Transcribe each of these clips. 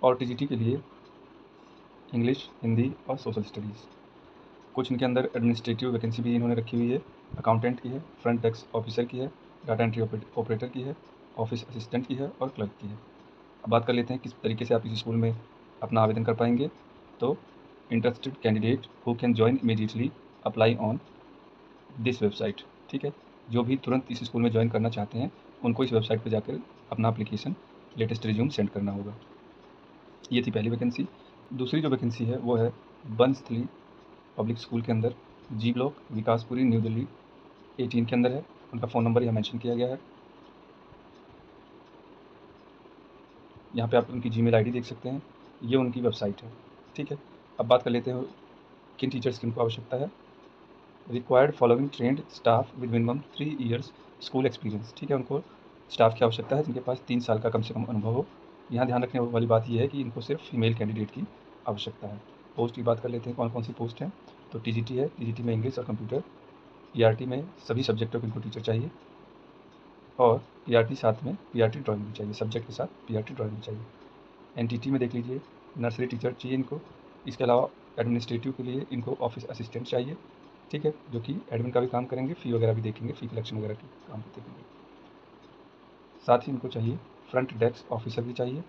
और टीजीटी के लिए इंग्लिश, हिंदी और सोशल स्टडीज़। कुछ इनके अंदर एडमिनिस्ट्रेटिव वैकेंसी भी इन्होंने रखी हुई है, अकाउंटेंट की है, फ्रंट डेस्क ऑफिसर की है, डाटा एंट्री ऑपरेटर की है, ऑफिस असिस्टेंट की है और क्लर्क की है। अब बात कर लेते हैं किस तरीके से आप इस स्कूल में अपना आवेदन कर पाएंगे। तो interested candidate who can join immediately apply on this website. ठीक है, जो भी तुरंत इस स्कूल में ज्वाइन करना चाहते हैं उनको इस वेबसाइट पर जाकर अपना एप्लीकेशन, लेटेस्ट रिज्यूम सेंड करना होगा। ये थी पहली वैकेंसी। दूसरी जो वैकेंसी है वो है बनस्थली पब्लिक स्कूल के अंदर, जी ब्लॉक, विकासपुरी, न्यू दिल्ली 18 के अंदर है। उनका फ़ोन नंबर यहाँ मेंशन किया गया है। यहाँ पे आप उनकी जीमेल आईडी देख सकते हैं। ये उनकी वेबसाइट है। ठीक है, अब बात कर लेते हैं किन टीचर्स की उनको आवश्यकता है। Required following trend staff with minimum 3 years school experience. ठीक है, उनको स्टाफ की आवश्यकता है जिनके पास 3 साल का कम से कम अनुभव हो। यहाँ ध्यान रखने वाली बात यह है कि इनको सिर्फ फीमेल कैंडिडेट की आवश्यकता है। पोस्ट की बात कर लेते हैं कौन कौन सी पोस्ट हैं। तो टीजीटी है, टीजीटी में इंग्लिश और कंप्यूटर। पीआरटी में सभी सब्जेक्टों के इनको टीचर चाहिए और पीआरटी साथ में पीआरटी ड्राइंग भी चाहिए, सब्जेक्ट के साथ पीआरटी ड्राइंग भी चाहिए। एनटीटी में देख लीजिए, नर्सरी टीचर चाहिए इनको। इसके अलावा एडमिनिस्ट्रेटिव के लिए इनको ऑफिस असिस्टेंट चाहिए। ठीक है, जो कि एडमिन का भी काम करेंगे, फ़ी वगैरह भी देखेंगे, फ़ी कलेक्शन वगैरह के काम भी देखेंगे। साथ ही इनको चाहिए फ्रंट डेस्क ऑफिसर भी चाहिए।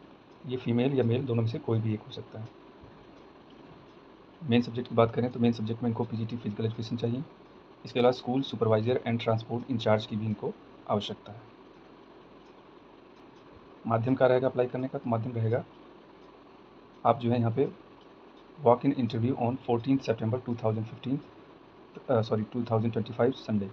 ये फीमेल या मेल दोनों में से कोई भी एक हो सकता है। मेन सब्जेक्ट की बात करें तो मेन सब्जेक्ट में इनको पीजीटी फिजिकल एजुकेशन चाहिए। इसके अलावा school supervisor and transport incharge की भी इनको आवश्यकता है। माध्यम क्या रहेगा अप्लाई करने का? तो माध्यम रहेगा आप जो है यहाँ पे walk in interview on 14 September 2025 Sunday.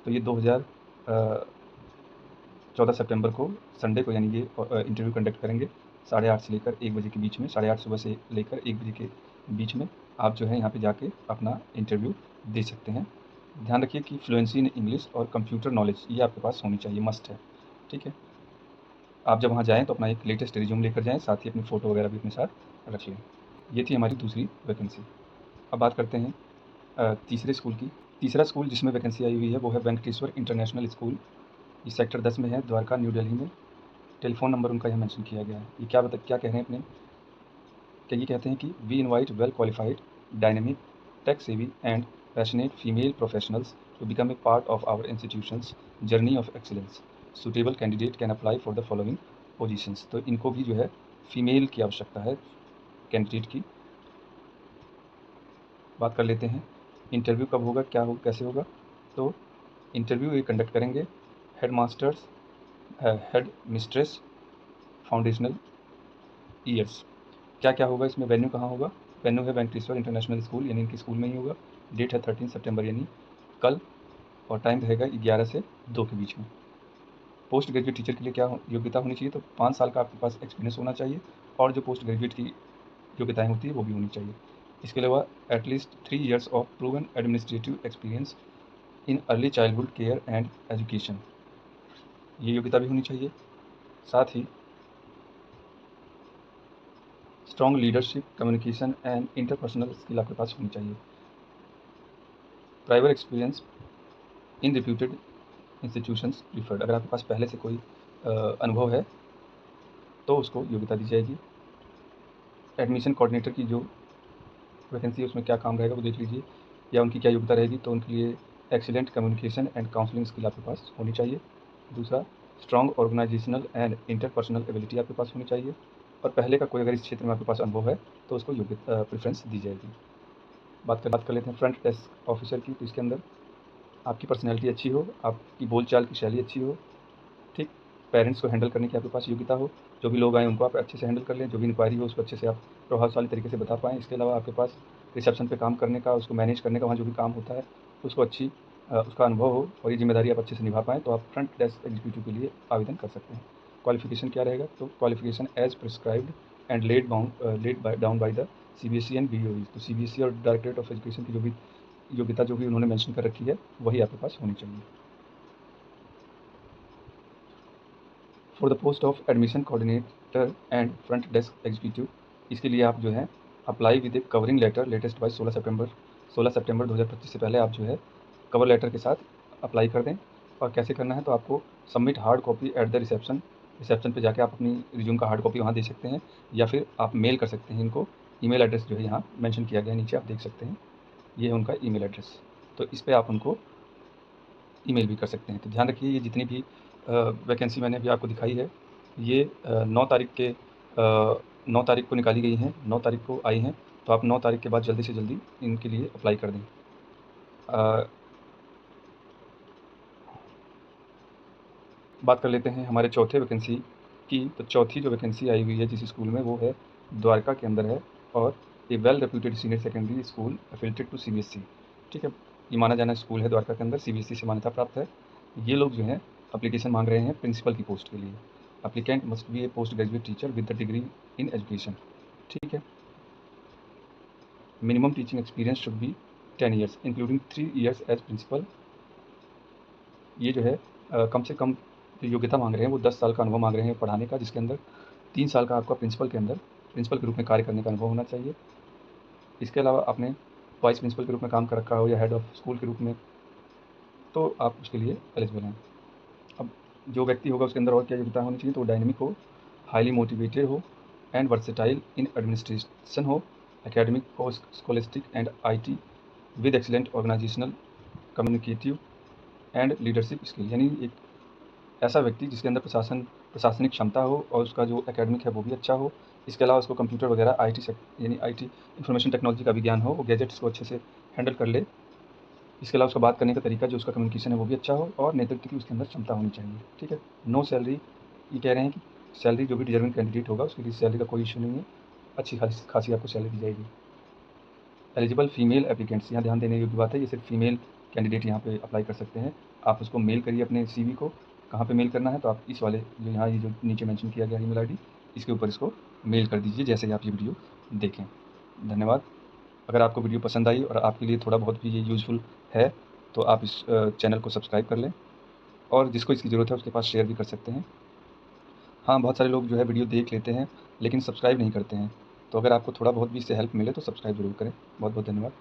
तो ये 2014 सितंबर को संडे को यानी ये इंटरव्यू कंडक्ट करेंगे 8:30 से लेकर 1 बजे के बीच में। 8:30 सुबह से लेकर 1 बजे के बीच में आप जो है यहाँ पे जाके अपना इंटरव्यू दे सकते हैं। ध्यान रखिए कि फ्लुएंसी इन इंग्लिश और कंप्यूटर नॉलेज ये आपके पास होनी चाहिए, मस्ट है। ठीक है, आप जब वहाँ जाएँ तो अपना एक लेटेस्ट रिज्यूम लेकर जाएँ, साथ ही अपनी फ़ोटो वगैरह भी अपने साथ रख लें। ये थी हमारी दूसरी वैकेंसी। अब बात करते हैं तीसरे स्कूल की। तीसरा स्कूल जिसमें वैकेंसी आई हुई है वो है वेंकटेश्वर इंटरनेशनल स्कूल। ये सेक्टर 10 में है, द्वारका, न्यू दिल्ली में। टेलीफ़ोन नंबर उनका यहाँ मेंशन किया गया है। ये क्या कह रहे हैं अपने, क्या ये कहते हैं कि we invite well qualified, dynamic, tech savvy and passionate female professionals to become a part of our institutions journey of excellence. Suitable candidate can apply for the following positions. तो इनको भी जो है फीमेल की आवश्यकता है कैंडिडेट की। बात कर लेते हैं इंटरव्यू कब होगा, क्या होगा, कैसे होगा। तो इंटरव्यू ये कंडक्ट करेंगे head masters, head mistress, foundational years. क्या क्या होगा इसमें, वेन्यू कहाँ होगा? वेन्यू है वेंकटेश्वर इंटरनेशनल स्कूल, यानी इनके स्कूल में ही होगा। डेट है 13 सितंबर यानी कल, और टाइम रहेगा 11 से 2 के बीच में। पोस्ट ग्रेजुएट टीचर के लिए क्या योग्यता होनी चाहिए? तो 5 साल का आपके पास एक्सपीरियंस होना चाहिए और जो पोस्ट ग्रेजुएट की योग्यताएँ होती है वो भी होनी चाहिए। इसके अलावा at least 3 years of proven administrative experience in early childhood care and education, ये योग्यता भी होनी चाहिए। साथ ही strong leadership, communication and interpersonal skill आपके पास होनी चाहिए। Private experience in reputed institutions preferred, अगर आपके पास पहले से कोई अनुभव है तो उसको योग्यता दी जाएगी। एडमिशन कोऑर्डिनेटर की जो वैकेंसी है उसमें क्या काम रहेगा वो देख लीजिए, या उनकी क्या योग्यता रहेगी। तो उनके लिए excellent communication and counselling skill आपके पास होनी चाहिए। दूसरा, strong organisational and interpersonal ability आपके पास होनी चाहिए। और पहले का कोई अगर इस क्षेत्र में आपके पास अनुभव है तो उसको योग्य प्रेफरेंस दी जाएगी। बात कर लेते हैं फ्रंट डेस्क ऑफिसर की। तो इसके अंदर आपकी पर्सनैलिटी अच्छी हो, आपकी बोलचाल की शैली अच्छी हो, ठीक, पेरेंट्स को हैंडल करने की आपके पास योग्यता हो, जो भी लोग आएँ उनको आप अच्छे से हैंडल कर लें, जो भी इंक्वायरी हो उसको अच्छे से आप प्रभावशाली तरीके से बता पाएँ। इसके अलावा आपके पास रिसेप्शन पे काम करने का, उसको मैनेज करने का, वहाँ जो भी काम होता है उसको उसका अनुभव हो और ये जिम्मेदारी आप अच्छे से निभा पाएँ, तो आप फ्रंट डेस्क एग्जीक्यूटिव के लिए आवेदन कर सकते हैं। क्वालिफिकेशन क्या रहेगा? तो qualification as prescribed and laid down by the CBSE and BOE. तो सीबीएसई और डायरेक्टरेट ऑफ एजुकेशन की जो भी योग्यता जो भी उन्होंने मेंशन कर रखी है वही आपके पास होनी चाहिए। For the post of admission coordinator and front desk executive, इसके लिए आप जो है apply with a covering letter latest by 16 सितंबर 2025 से पहले आप जो है कवर लेटर के साथ अप्लाई कर दें। और कैसे करना है? तो आपको submit hard copy at the reception reception पे जाके आप अपनी रिज्यूम का हार्ड कॉपी वहाँ दे सकते हैं, या फिर आप मेल कर सकते हैं इनको। ईमेल एड्रेस जो है यहाँ मेंशन किया गया है, नीचे आप देख सकते हैं, ये है उनका ईमेल एड्रेस। तो इस पे आप उनको ईमेल भी कर सकते हैं। तो ध्यान रखिए, ये जितनी भी वैकेंसी मैंने अभी आपको दिखाई है, ये 9 तारीख को निकाली गई हैं, 9 तारीख को आई हैं। तो आप 9 तारीख के बाद जल्दी से जल्दी इनके लिए अप्लाई कर दें। बात कर लेते हैं हमारे चौथे वैकेंसी की। तो चौथी जो वैकेंसी आई हुई है जिस स्कूल में, वो है द्वारका के अंदर है, और a well reputed senior secondary school affiliated to CBSE. ठीक है, ये माना जाना स्कूल है द्वारका के अंदर, सीबीएसई से मान्यता प्राप्त है। ये लोग जो हैं अप्लीकेशन मांग रहे हैं प्रिंसिपल की पोस्ट के लिए। Applicant must be a post graduate teacher with the degree in education. ठीक है, minimum teaching experience should be 10 years including 3 years as principal. ये जो है कम से कम जो योग्यता मांग रहे हैं वो 10 साल का अनुभव मांग रहे हैं पढ़ाने का, जिसके अंदर 3 साल का आपका प्रिंसिपल के अंदर प्रिंसिपल के रूप में कार्य करने का अनुभव होना चाहिए। इसके अलावा आपने वाइस प्रिंसिपल के रूप में काम कर रखा हो या हेड ऑफ स्कूल के रूप में, तो आप उसके लिए एलिजिबल हैं। अब जो व्यक्ति होगा उसके अंदर और क्या योग्यता होनी चाहिए, तो डायनेमिक हो, हाईली मोटिवेटेड हो एंड वर्सेटाइल इन एडमिनिस्ट्रेशन हो, एकेडमिक और scholastic and IT with excellent organisational communicative and leadership skill. यानी एक ऐसा व्यक्ति जिसके अंदर प्रशासनिक क्षमता हो और उसका जो एकेडमिक है वो भी अच्छा हो। इसके अलावा उसको कंप्यूटर वगैरह यानी IT इंफॉर्मेशन टेक्नोलॉजी का भी ज्ञान हो, वो गैजेट्स को अच्छे से हैंडल कर ले। इसके अलावा उसका बात करने का तरीका, जो उसका कम्युनिकेशन है वो भी अच्छा हो, और नेतृत्व की उसके अंदर क्षमता होनी चाहिए। ठीक है, नो सैलरी, ये कह रहे हैं कि सैलरी जो भी डिजर्विंग कैंडिडेट होगा उसके लिए सैलरी का कोई इशू नहीं है, अच्छी खासी आपको सैलरी दी जाएगी। एलिजिबल फीमेल एप्लीकेंट्स, यहाँ ध्यान देने योग्य बात है, ये सिर्फ फीमेल कैंडिडेट यहाँ पे अप्लाई कर सकते हैं। आप उसको मेल करिए अपने CV को। कहाँ पे मेल करना है, तो आप इस वाले जो यहाँ ये जो नीचे मेंशन किया गया ईमेल ID, इसके ऊपर इसको मेल कर दीजिए जैसे ही आप ये वीडियो देखें। धन्यवाद। अगर आपको वीडियो पसंद आई और आपके लिए थोड़ा बहुत भी ये यूज़फुल है, तो आप इस चैनल को सब्सक्राइब कर लें, और जिसको इसकी ज़रूरत है उसके पास शेयर भी कर सकते हैं। हाँ, बहुत सारे लोग जो है वीडियो देख लेते हैं लेकिन सब्सक्राइब नहीं करते हैं, तो अगर आपको थोड़ा बहुत भी इससे हेल्प मिले तो सब्सक्राइब ज़रूर करें। बहुत बहुत धन्यवाद।